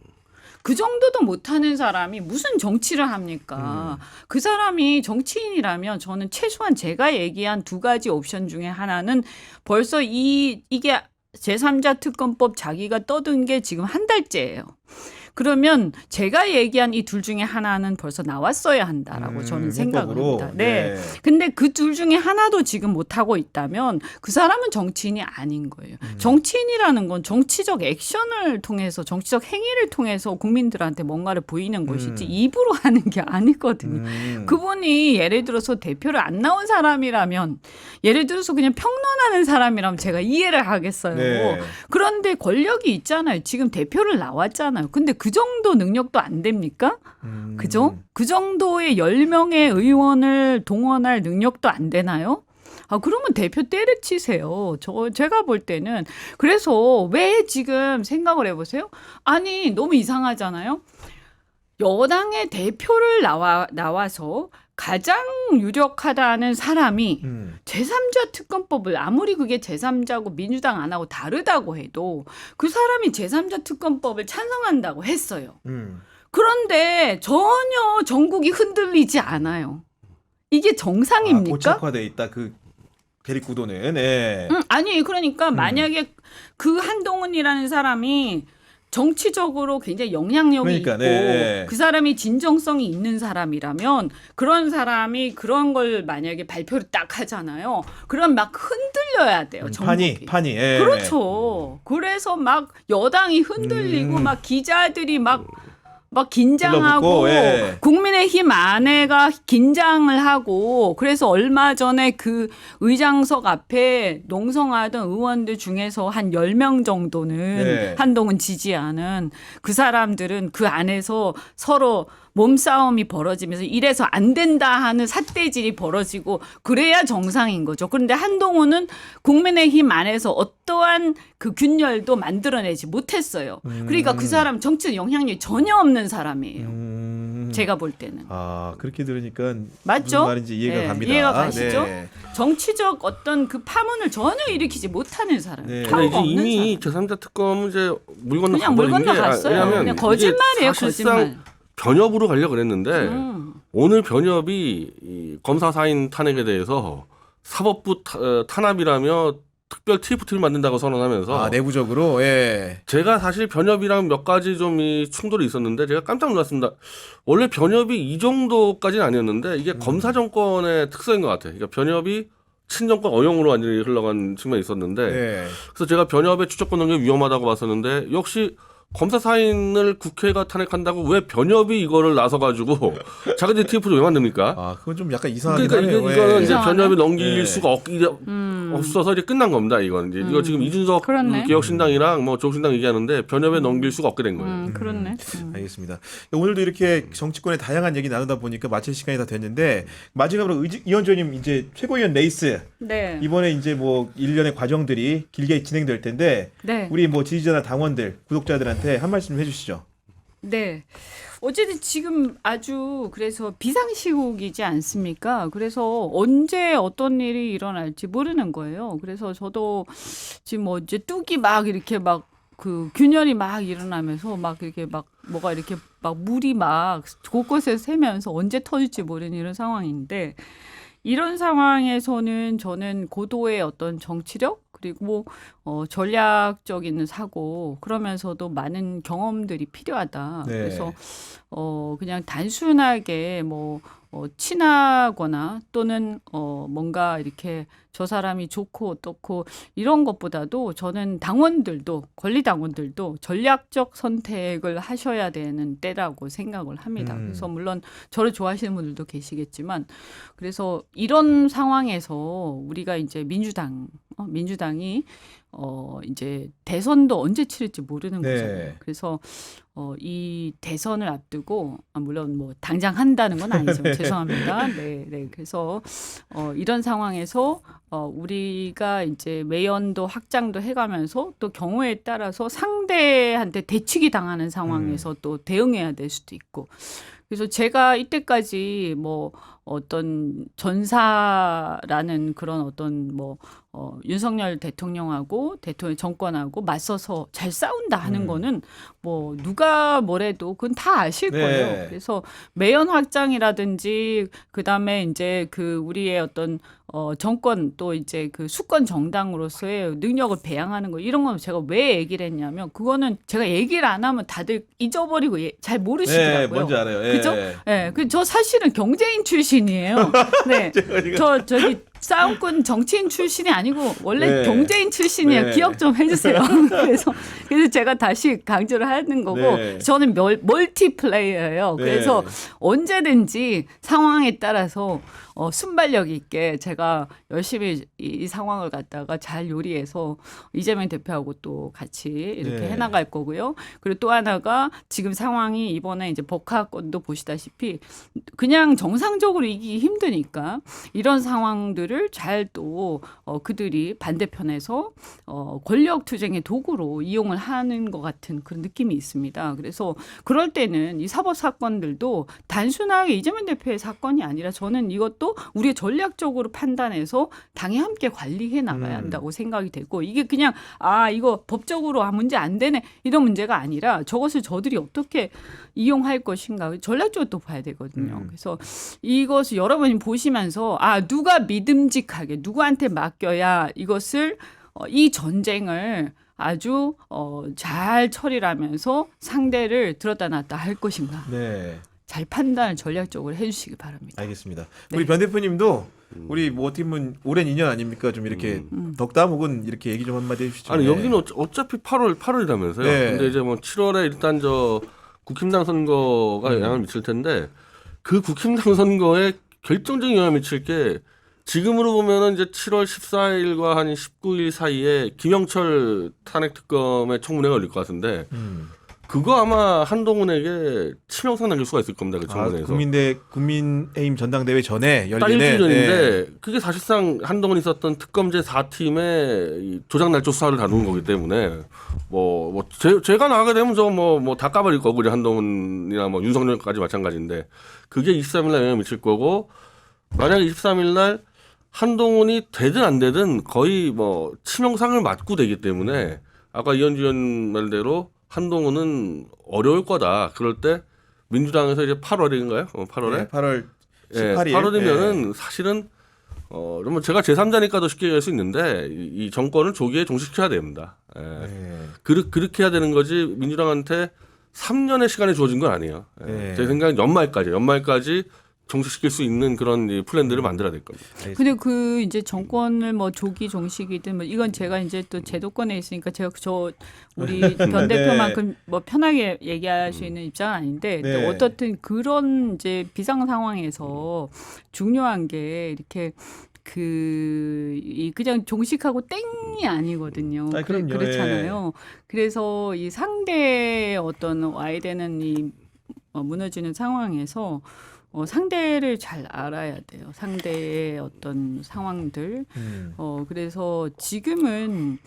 그 정도도 못하는 사람이 무슨 정치를 합니까? 그 사람이 정치인이라면 저는 최소한 제가 얘기한 두 가지 옵션 중에 하나는 벌써 이게 제3자 특검법 자기가 떠든 게 지금 한 달째예요. 그러면 제가 얘기한 이 둘 중에 하나는 벌써 나왔어야 한다라고 저는 생각을 합니다. 네. 근데 그 둘 중에 하나도 지금 못하고 있다면 그 사람은 정치인이 아닌 거예요. 정치인이라는 건 정치적 액션을 통해서 정치적 행위를 통해서 국민들한테 뭔가를 보이는 것이지 입으로 하는 게 아니거든요. 그분이 예를 들어서 대표를 안 나온 사람이라면 예를 들어서 그냥 평론하는 사람이라면 제가 이해를 하겠어요. 네. 그런데 권력이 있잖아요. 지금 대표를 나왔잖아요. 근데 그 정도 능력도 안 됩니까? 그죠? 그 정도의 10명의 의원을 동원할 능력도 안 되나요? 그러면 대표 때려치세요. 제가 볼 때는. 그래서 왜 지금 생각을 해보세요? 아니, 너무 이상하잖아요. 여당의 대표를 나와서 가장 유력하다는 사람이 제3자 특검법을 아무리 그게 제3자고 민주당 안 하고 다르다고 해도 그 사람이 제3자 특검법을 찬성한다고 했어요. 그런데 전혀 전국이 흔들리지 않아요. 이게 정상입니까? 고착화돼 있다. 그 대립구도는. 네. 아니 그러니까 만약에 그 한동훈이라는 사람이 정치적으로 굉장히 영향력이 있고 그 사람이 진정성이 있는 사람이라면 그런 사람이 그런 걸 만약에 발표를 딱 하잖아요. 그럼 막 흔들려야 돼요. 전국이. 판이. 그렇죠. 그래서 막 여당이 흔들리고 막 기자들이 막 긴장하고 국민의힘 안에가 긴장을 하고 그래서 얼마 전에 그 의장석 앞에 농성하던 의원들 중에서 한 10명 정도는 한동훈 지지하는 그 사람들은 그 안에서 서로 몸싸움이 벌어지면서 이래서 안 된다 하는 삿대질이 벌어지고 그래야 정상인 거죠. 그런데 한동훈은 국민의힘 안에서 어떠한 그 균열도 만들어내지 못했어요. 그러니까 그 사람 정치적 영향력이 전혀 없는 사람이에요. 제가 볼 때는. 그렇게 들으니까 맞죠? 무슨 말인지 이해가 갑니다. 이해가 가시죠? 정치적 어떤 그 파문을 전혀 일으키지 못하는 사람. 근데 이미 제3자 특검은 이제 물 건너 그냥 물 건너 갔어요. 그냥 거짓말이에요, 거짓말. 변협으로 가려고 그랬는데 오늘 변협이 이 검사 사인 탄핵에 대해서 사법부 탄압이라며 특별 TF팀을 만든다고 선언하면서 내부적으로 제가 사실 변협이랑 몇 가지 좀 이 충돌이 있었는데 제가 깜짝 놀랐습니다. 원래 변협이 이 정도까지는 아니었는데 이게 검사 정권의 특성인 것 같아요. 그러니까 변협이 친정권 어용으로 완전히 흘러간 측면이 있었는데 그래서 제가 변협의 추적권 능력이 위험하다고 봤었는데 역시 검사 사인을 국회가 탄핵한다고 왜 변협이 이거를 나서가지고 자기들 TF를 왜 만듭니까? 그건 좀 약간 이상하긴 그러니까 하네요. 이거는 이제 변협이 넘길 수가 없어서 이제 끝난 겁니다. 이건 이제 이거 지금 이준석 개혁신당이랑 뭐 조국신당 얘기하는데 변협에 넘길 수가 없게 된 거예요. 그렇네. 알겠습니다. 오늘도 이렇게 정치권의 다양한 얘기 나누다 보니까 마칠 시간이 다 됐는데 마지막으로 이현주 의원님 이제 최고위원 레이스 이번에 이제 뭐 1년의 과정들이 길게 진행될 텐데 우리 뭐 지지자나 당원들 구독자들한테 한 말씀 해주시죠. 네. 어쨌든 지금 아주 그래서 비상시국이지 않습니까? 그래서 언제 어떤 일이 일어날지 모르는 거예요. 그래서 저도 지금 뭐 이제 뚝이 막 이렇게 막 그 균열이 막 일어나면서 막 이렇게 막 뭐가 이렇게 막 물이 막 곳곳에 새면서 언제 터질지 모르는 이런 상황인데 이런 상황에서는 저는 고도의 어떤 정치력 그리고 전략적인 사고 그러면서도 많은 경험들이 필요하다. 그래서 그냥 단순하게 뭐 친하거나 또는 뭔가 이렇게 저 사람이 좋고 어떻고 이런 것보다도 저는 당원들도 권리당원들도 전략적 선택을 하셔야 되는 때라고 생각을 합니다. 그래서 물론 저를 좋아하시는 분들도 계시겠지만 그래서 이런 상황에서 우리가 이제 민주당이 이제 대선도 언제 치를지 모르는 거잖아요. 그래서 이 대선을 앞두고 물론 뭐 당장 한다는 건 아니죠. 죄송합니다. 네. 그래서 이런 상황에서 우리가 이제 외연도 확장도 해가면서 또 경우에 따라서 상대한테 대치기 당하는 상황에서 또 대응해야 될 수도 있고. 그래서 제가 이때까지 뭐 어떤 전사라는 그런 어떤 뭐 윤석열 대통령하고 대통령 정권하고 맞서서 잘 싸운다 하는 거는 뭐 누가 뭐래도 그건 다 아실 거예요. 그래서 매연 확장이라든지 그다음에 이제 그 우리의 어떤 정권 또 이제 그 수권 정당으로서의 능력을 배양하는 거 이런 건 제가 왜 얘기를 했냐면 그거는 제가 얘기를 안 하면 다들 잊어버리고 잘 모르시더라고요. 뭔지 알아요. 그죠? 저 사실은 경제인 출신이에요. 네. 저기 싸움꾼 정치인 출신이 아니고 원래 경제인 출신이에요. 기억 좀 해주세요. 그래서 제가 다시 강조를 하는 거고 저는 멀티플레이어예요. 그래서 언제든지 상황에 따라서 순발력 있게 제가 열심히 이 상황을 갖다가 잘 요리해서 이재명 대표하고 또 같이 이렇게 해나갈 거고요. 그리고 또 하나가 지금 상황이 이번에 이제 법화건도 보시다시피 그냥 정상적으로 이기기 힘드니까 이런 상황들을 잘 또 그들이 반대편에서 권력 투쟁의 도구로 이용을 하는 것 같은 그런 느낌이 있습니다. 그래서 그럴 때는 이 사법 사건들도 단순하게 이재명 대표의 사건이 아니라 저는 이것도 우리가 전략적으로 판단해서 당이 함께 관리해 나가야 한다고 생각이 되고 이게 그냥 이거 법적으로 문제 안 되네 이런 문제가 아니라 저것을 저들이 어떻게 이용할 것인가 전략적으로 또 봐야 되거든요. 그래서 이것을 여러분이 보시면서 누가 믿음직하게 누구한테 맡겨야 이것을 이 전쟁을 아주 잘 처리를 하면서 상대를 들었다 놨다 할 것인가. 잘 판단을 전략적으로 해주시기 바랍니다. 알겠습니다. 우리 변 대표님도 우리 뭐 어떻게 보면 오랜 인연 아닙니까? 좀 이렇게 덕담 혹은 이렇게 얘기 좀 한마디 해주시죠. 아니 여기는 어차피 8월이라면서요. 근데 이제 뭐 7월에 일단 국힘당 선거가 영향을 미칠 텐데 그 국힘당 선거에 결정적인 영향을 미칠 게 지금으로 보면은 이제 7월 14일과 한 19일 사이에 김영철 탄핵 특검의 청문회가 열릴 것 같은데 그거 아마 한동훈에게 치명상 남길 수가 있을 겁니다. 그 청문회에서. 국민의힘 전당대회 전에 열리는. 딱 일주일 전인데 그게 사실상 한동훈이 있었던 특검제 4팀의 조작 날조 수사를 다루는 거기 때문에 제가 나가게 되면 저거 다 까버릴 거고 우리 한동훈이나 윤석열까지 마찬가지인데 그게 23일 날 영향을 미칠 거고 만약에 23일 날 한동훈이 되든 안 되든 거의 치명상을 맞고 되기 때문에 아까 이현주 의원 말대로 한동훈은 어려울 거다. 그럴 때 민주당에서 이제 8월인가요? 8월에? 8월 18일. 8월이면은 사실은 그러면 제가 제3자니까 더 쉽게 얘기할 수 있는데 이 정권을 조기에 종식시켜야 됩니다. 예. 네. 그렇게 해야 되는 거지 민주당한테 3년의 시간이 주어진 건 아니에요. 예. 네. 제 생각엔 연말까지 종식시킬 수 있는 그런 이 플랜들을 만들어야 될 겁니다. 근데 그 이제 정권을 뭐 조기 종식이든 뭐 이건 제가 이제 또 제도권에 있으니까 제가 우리 전 대표만큼 뭐 편하게 얘기할 수 있는 입장은 아닌데 네. 어떻든 그런 이제 비상 상황에서 중요한 게 이렇게 그냥 종식하고 땡이 아니거든요. 그럼요. 그렇잖아요. 그래서 이 상대의 어떤 와야 되는 이 무너지는 상황에서 상대를 잘 알아야 돼요. 상대의 어떤 상황들. 그래서 지금은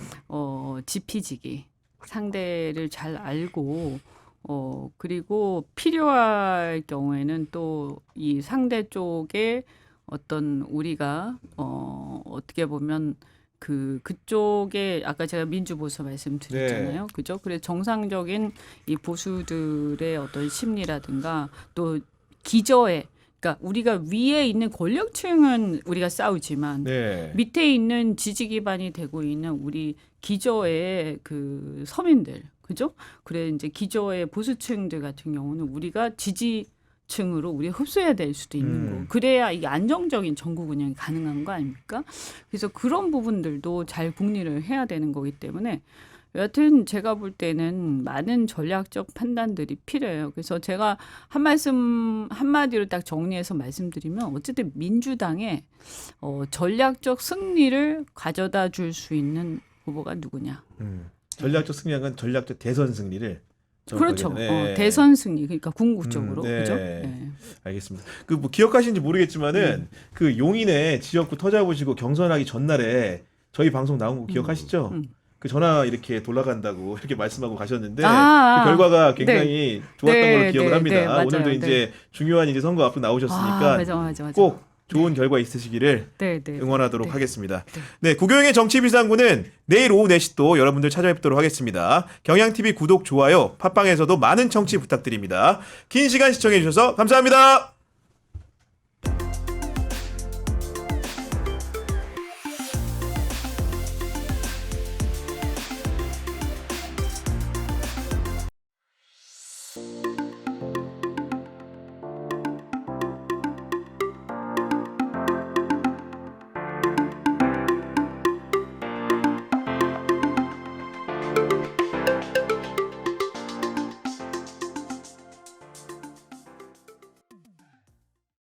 지피지기 상대를 잘 알고 그리고 필요할 경우에는 또 이 상대 쪽에 어떤 우리가 어떻게 보면 그쪽에 아까 제가 민주보수 말씀드렸잖아요. 네. 그죠? 그래서 정상적인 이 보수들의 어떤 심리라든가 또 기저에 그러니까 우리가 위에 있는 권력층은 우리가 싸우지만 네. 밑에 있는 지지 기반이 되고 있는 우리 기저의 그 서민들 그죠? 그래 이제 기저의 보수층들 같은 경우는 우리가 지지층으로 우리 흡수해야 될 수도 있는 거고 그래야 이게 안정적인 정국 운영이 가능한 거 아닙니까? 그래서 그런 부분들도 잘 궁리를 해야 되는 거기 때문에 여하튼 제가 볼 때는 많은 전략적 판단들이 필요해요. 그래서 제가 한마디로 딱 정리해서 말씀드리면 어쨌든 민주당의 전략적 승리를 가져다 줄 수 있는 후보가 누구냐. 전략적 승리한 건 전략적 대선 승리를. 그렇죠. 네. 대선 승리 그러니까 궁극적으로 네. 그죠? 네. 알겠습니다. 뭐 기억하시는지 모르겠지만은 그 용인의 지역구 터잡으시고 경선하기 전날에 저희 방송 나온 거 기억하시죠? 그 전화 이렇게 돌아간다고 이렇게 말씀하고 가셨는데 그 결과가 굉장히 좋았던 걸로 기억을 합니다. 맞아요. 오늘도 이제 중요한 이제 선거 앞으로 나오셨으니까 맞아. 꼭 좋은 결과 있으시기를 응원하도록 하겠습니다. 네, 구교영의 정치비상구는 내일 오후 4시 또 여러분들 찾아뵙도록 하겠습니다. 경향TV 구독, 좋아요, 팟빵에서도 많은 청취 부탁드립니다. 긴 시간 시청해 주셔서 감사합니다.